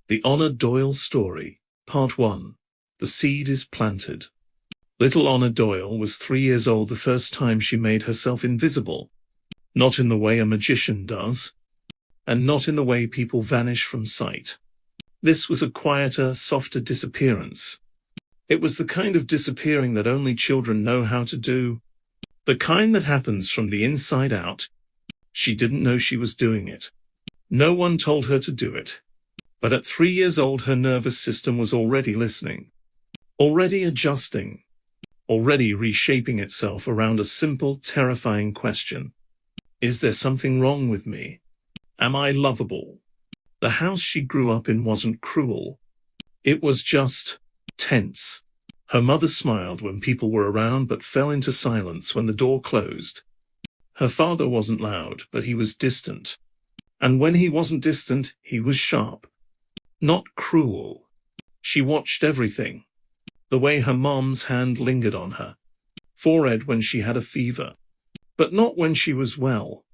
The Honor Doyle Story, Part 1. The Seed is Planted. Little Honor Doyle was 3 years old the first time she made herself invisible. Not in the way a magician does, and not in the way people vanish from sight. This was a quieter, softer disappearance. It was the kind of disappearing that only children know how to do. The kind that happens from the inside out. She didn't know she was doing it. No one told her to do it. But at 3 years old her nervous system was already listening, already adjusting, already reshaping itself around a simple, terrifying question. Is there something wrong with me? Am I lovable? The house she grew up in wasn't cruel. It was just tense. Her mother smiled when people were around but fell into silence when the door closed. Her father wasn't loud, but he was distant. And when he wasn't distant, he was sharp. Not cruel. She watched everything. The way her mom's hand lingered on her forehead when she had a fever, but not when she was well.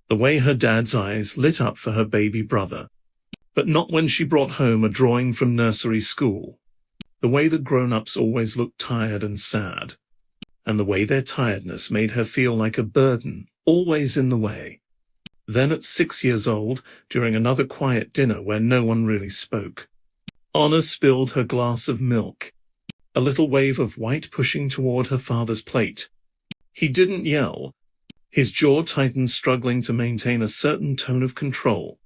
The way her dad's eyes lit up for her baby brother, but not when she brought home a drawing from nursery school. The way the grown-ups always looked tired and sad, and the way their tiredness made her feel like a burden, always in the way. Then at 6 years old, during another quiet dinner where no one really spoke, Honor spilled her glass of milk, a little wave of white pushing toward her father's plate. He didn't yell. His jaw tightened, struggling to maintain a certain tone of control.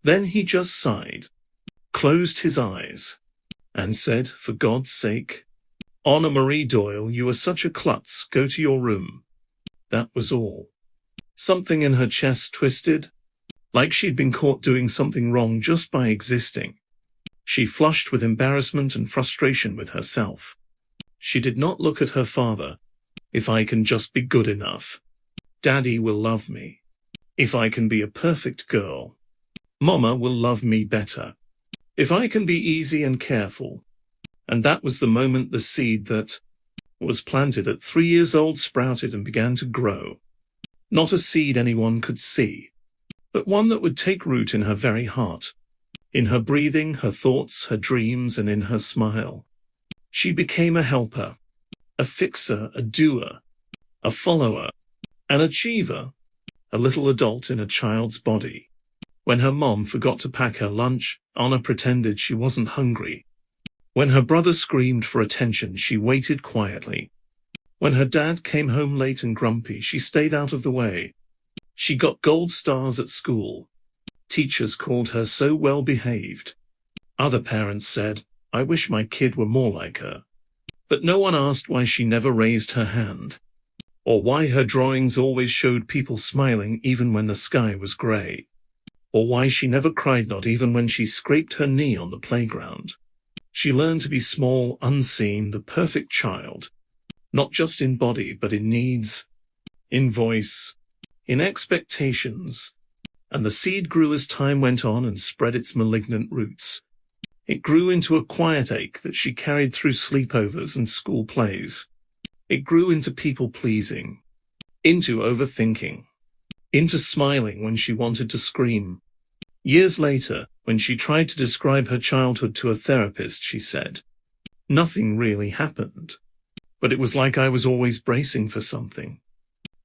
Then he just sighed, closed his eyes, and said, "For God's sake, Honor Marie Doyle, you are such a klutz, go to your room." That was all. Something in her chest twisted, like she'd been caught doing something wrong just by existing. She flushed with embarrassment and frustration with herself. She did not look at her father. If I can just be good enough, Daddy will love me. If I can be a perfect girl, Mama will love me better. If I can be easy and careful. And that was the moment the seed that was planted at 3 years old sprouted and began to grow. Not a seed anyone could see, but one that would take root in her very heart, in her breathing, her thoughts, her dreams, and in her smile. She became a helper, a fixer, a doer, a follower, an achiever, a little adult in a child's body. When her mom forgot to pack her lunch, Honor pretended she wasn't hungry. When her brother screamed for attention, she waited quietly. When her dad came home late and grumpy, she stayed out of the way. She got gold stars at school. Teachers called her so well behaved. Other parents said, "I wish my kid were more like her." But no one asked why she never raised her hand, or why her drawings always showed people smiling even when the sky was gray, or why she never cried, not even when she scraped her knee on the playground. She learned to be small, unseen, the perfect child. Not just in body, but in needs, in voice, in expectations. And the seed grew as time went on and spread its malignant roots. It grew into a quiet ache that she carried through sleepovers and school plays. It grew into people-pleasing, into overthinking, into smiling when she wanted to scream. Years later, when she tried to describe her childhood to a therapist, she said, "Nothing really happened. But it was like I was always bracing for something."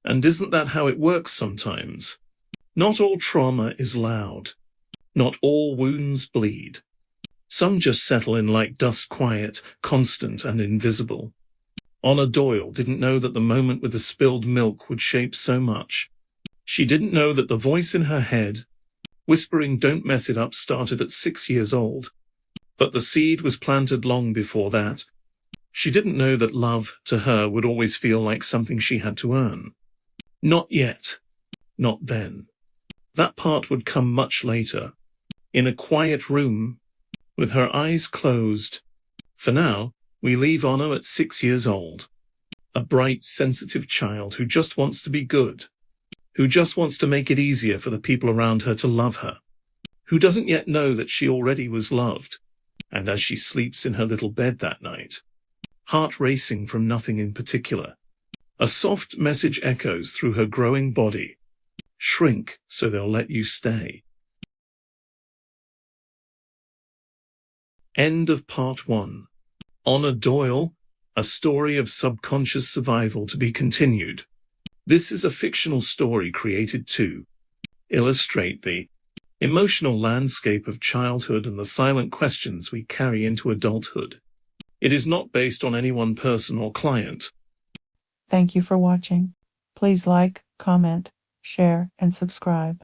And isn't that how it works sometimes? Not all trauma is loud. Not all wounds bleed. Some just settle in like dust, quiet, constant, and invisible. Honor Doyle didn't know that the moment with the spilled milk would shape so much. She didn't know that the voice in her head, whispering "don't mess it up," started at 6 years old. But the seed was planted long before that. She didn't know that love, to her, would always feel like something she had to earn. Not yet. Not then. That part would come much later, in a quiet room, with her eyes closed. For now, we leave Honor at 6 years old. A bright, sensitive child who just wants to be good, who just wants to make it easier for the people around her to love her, who doesn't yet know that she already was loved. And as she sleeps in her little bed that night, heart racing from nothing in particular, a soft message echoes through her growing body. Shrink so they'll let you stay. End of Part 1. Honor Doyle, a story of subconscious survival to be continued. This is a fictional story created to illustrate the emotional landscape of childhood and the silent questions we carry into adulthood. It is not based on any one person or client. Thank you for watching. Please like, comment, share, and subscribe.